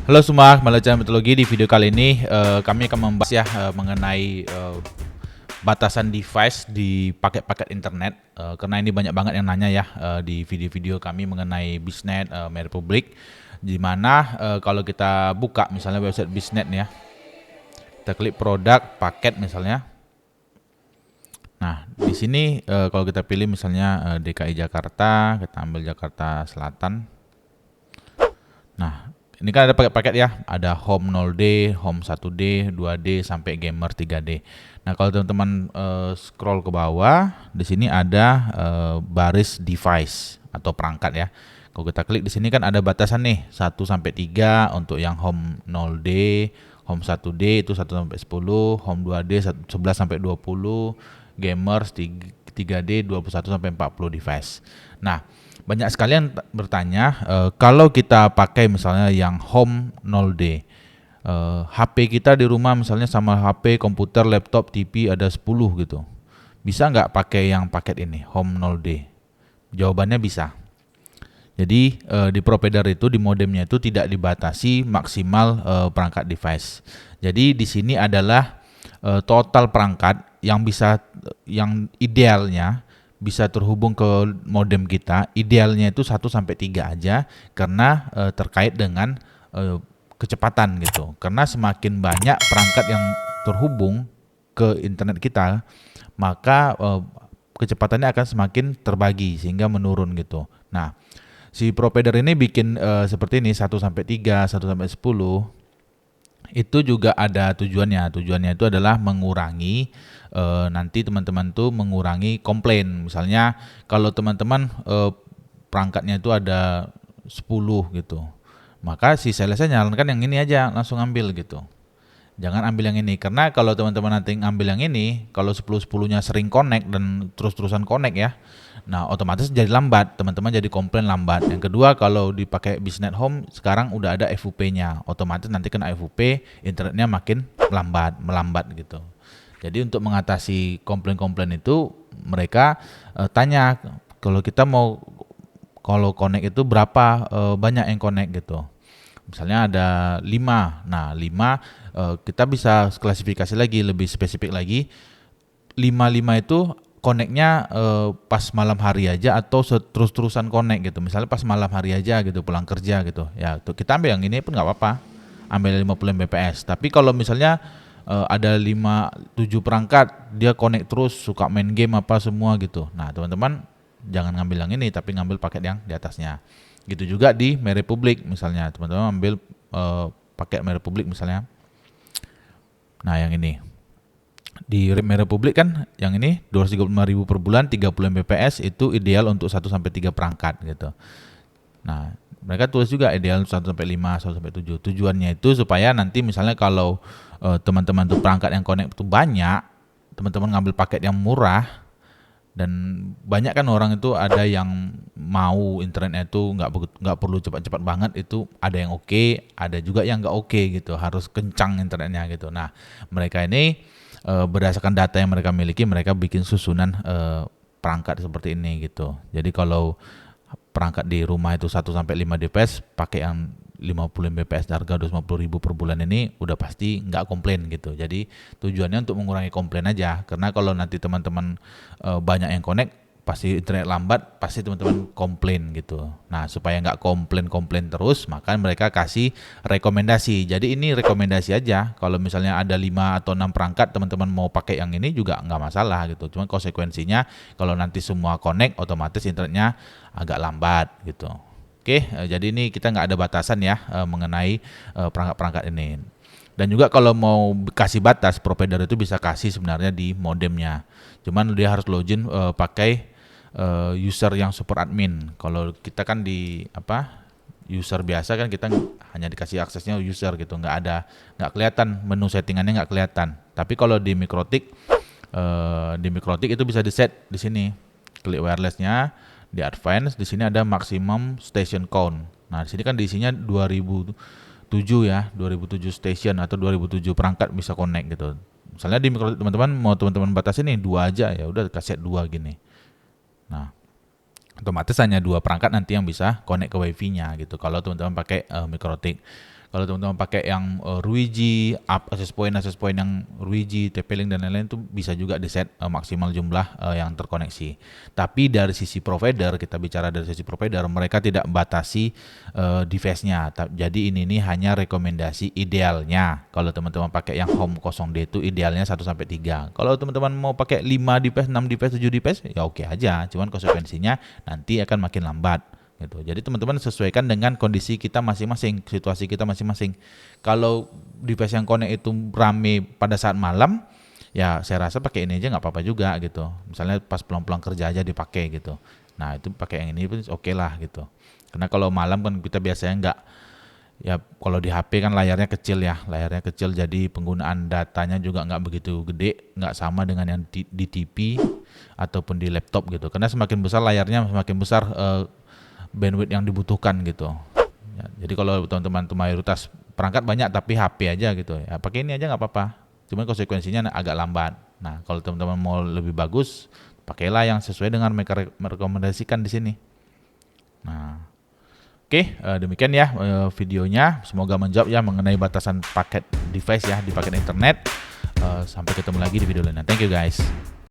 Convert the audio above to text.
Halo semua, kembali channel Metodologi. Di video kali ini kami akan membahas ya mengenai batasan device di paket-paket internet. Karena ini banyak banget yang nanya ya di video-video kami mengenai Biznet, MyRepublic. Di mana kalau kita buka misalnya website Biznet ya, kita klik produk paket misalnya. Nah, di sini kalau kita pilih misalnya DKI Jakarta, kita ambil Jakarta Selatan. Nah, ini kan ada paket-paket ya, ada home 0D, home 1D, 2D sampai gamer 3D. Nah, kalau teman-teman scroll ke bawah, di sini ada baris device atau perangkat ya. Kalau kita klik di sini kan ada batasan nih, 1 sampai 3 untuk yang home 0D, home 1D itu 1 sampai 10, home 2D 11 sampai 20, gamers 3D 21 sampai 40 device. Nah, banyak sekali yang bertanya kalau kita pakai misalnya yang home 0D, HP kita di rumah misalnya sama HP, komputer, laptop, TV ada 10 gitu. Bisa nggak pakai yang paket ini, home 0D? Jawabannya bisa. Jadi di provider itu, di modemnya itu tidak dibatasi maksimal perangkat device. Jadi di sini adalah total perangkat yang bisa, yang idealnya bisa terhubung ke modem kita, idealnya itu 1 sampai 3 aja karena terkait dengan kecepatan gitu. Karena semakin banyak perangkat yang terhubung ke internet kita, maka kecepatannya akan semakin terbagi sehingga menurun gitu. Nah, si provider ini bikin seperti ini 1 sampai 3, 1 sampai 10. Itu juga ada tujuannya. Tujuannya itu adalah mengurangi nanti teman-teman tuh mengurangi komplain. Misalnya kalau teman-teman perangkatnya itu ada 10 gitu. Maka si salesnya nyarankan yang ini aja, langsung ambil gitu. Jangan ambil yang ini, karena kalau teman-teman nanti ambil yang ini, kalau 10-10-nya sering connect dan terus-terusan connect ya, nah otomatis jadi lambat, teman-teman jadi komplain lambat. Yang kedua, kalau dipakai Biznet Home sekarang udah ada FUP-nya, otomatis nanti kena FUP, internetnya makin melambat gitu. Jadi untuk mengatasi komplain-komplain itu, mereka tanya kalau kita mau, kalau connect itu berapa banyak yang connect gitu. Misalnya ada 5. Nah, 5 kita bisa klasifikasi lagi, lebih spesifik lagi. 5 itu connect-nya pas malam hari aja atau terus-terusan connect gitu. Misalnya pas malam hari aja gitu, pulang kerja gitu. Ya, tuh kita ambil yang ini pun nggak apa-apa. Ambil 50 Mbps. Tapi kalau misalnya ada 5-7 perangkat, dia connect terus, suka main game apa semua gitu. Nah, teman-teman jangan ngambil yang ini, tapi ngambil paket yang di atasnya. Gitu juga di MyRepublic misalnya, teman-teman ambil paket MyRepublic misalnya. Nah, yang ini di MyRepublic kan yang ini 235.000 per bulan, 30 Mbps itu ideal untuk 1 sampai 3 perangkat gitu. Nah, mereka tulis juga ideal 1 sampai 5, 1 sampai 7. Tujuannya itu supaya nanti misalnya kalau teman-teman tuh perangkat yang connect itu banyak, teman-teman ngambil paket yang murah. Dan banyak kan orang itu ada yang mau internetnya itu nggak perlu cepat-cepat banget, itu ada yang oke, ada juga yang nggak oke gitu, harus kencang internetnya gitu. Nah, mereka ini berdasarkan data yang mereka miliki, mereka bikin susunan perangkat seperti ini gitu. Jadi kalau perangkat di rumah itu 1 sampai 5 dps, pakai yang 50 Mbps harga 250.000 per bulan ini udah pasti nggak komplain gitu. Jadi tujuannya untuk mengurangi komplain aja, karena kalau nanti teman-teman banyak yang connect, pasti internet lambat, pasti teman-teman komplain gitu. Nah, supaya nggak komplain terus, maka mereka kasih rekomendasi. Jadi ini rekomendasi aja. Kalau misalnya ada 5 atau 6 perangkat, teman-teman mau pakai yang ini juga nggak masalah gitu. Cuma konsekuensinya kalau nanti semua connect, otomatis internetnya agak lambat gitu. Oke, jadi ini kita nggak ada batasan ya mengenai perangkat-perangkat ini. Dan juga kalau mau kasih batas, provider itu bisa kasih sebenarnya di modemnya. Cuman dia harus login pakai user yang super admin. Kalau kita kan di user biasa kan kita hanya dikasih aksesnya user gitu, nggak kelihatan menu settingannya, nggak kelihatan. Tapi kalau di Mikrotik itu bisa di set di sini. Klik wirelessnya, di advance, di sini ada maximum station count. Nah, di sini kan diisinya 2007 ya, 2007 station atau 2007 perangkat bisa connect gitu. Misalnya di Mikrotik teman-teman batasin nih 2 aja, ya udah kasih 2 gini. Nah, otomatis hanya 2 perangkat nanti yang bisa connect ke wifi-nya gitu kalau teman-teman pakai Mikrotik. Kalau teman-teman pakai yang Ruiji, access point yang Ruiji, TP-Link dan lain-lain itu bisa juga di set maksimal jumlah yang terkoneksi. Tapi dari sisi provider, kita bicara dari sisi provider, mereka tidak batasi device-nya. Jadi ini hanya rekomendasi idealnya. Kalau teman-teman pakai yang Home 0D itu idealnya 1 sampai 3. Kalau teman-teman mau pakai 5 device, 6 device, 7 device, ya oke aja. Cuman konsekuensinya nanti akan makin lambat. Gitu. Jadi teman-teman sesuaikan dengan kondisi kita masing-masing, situasi kita masing-masing. Kalau device yang connect itu rame pada saat malam, ya saya rasa pakai ini aja nggak apa-apa juga gitu. Misalnya pas pulang-pulang kerja aja dipakai gitu. Nah itu pakai yang ini pun oke lah gitu. Karena kalau malam kan kita biasanya nggak, ya kalau di HP kan layarnya kecil ya, layarnya kecil jadi penggunaan datanya juga nggak begitu gede, nggak sama dengan yang di TV ataupun di laptop gitu. Karena semakin besar layarnya semakin besar bandwidth yang dibutuhkan gitu. Ya, jadi kalau teman-teman mayoritas perangkat banyak tapi HP aja gitu, ya pakai ini aja nggak apa-apa. Cuman konsekuensinya agak lambat. Nah kalau teman-teman mau lebih bagus, pakailah yang sesuai dengan mereka merekomendasikan di sini. Nah, oke, demikian ya videonya. Semoga menjawab ya mengenai batasan paket device ya di paket internet. Sampai ketemu lagi di video lainnya. Thank you guys.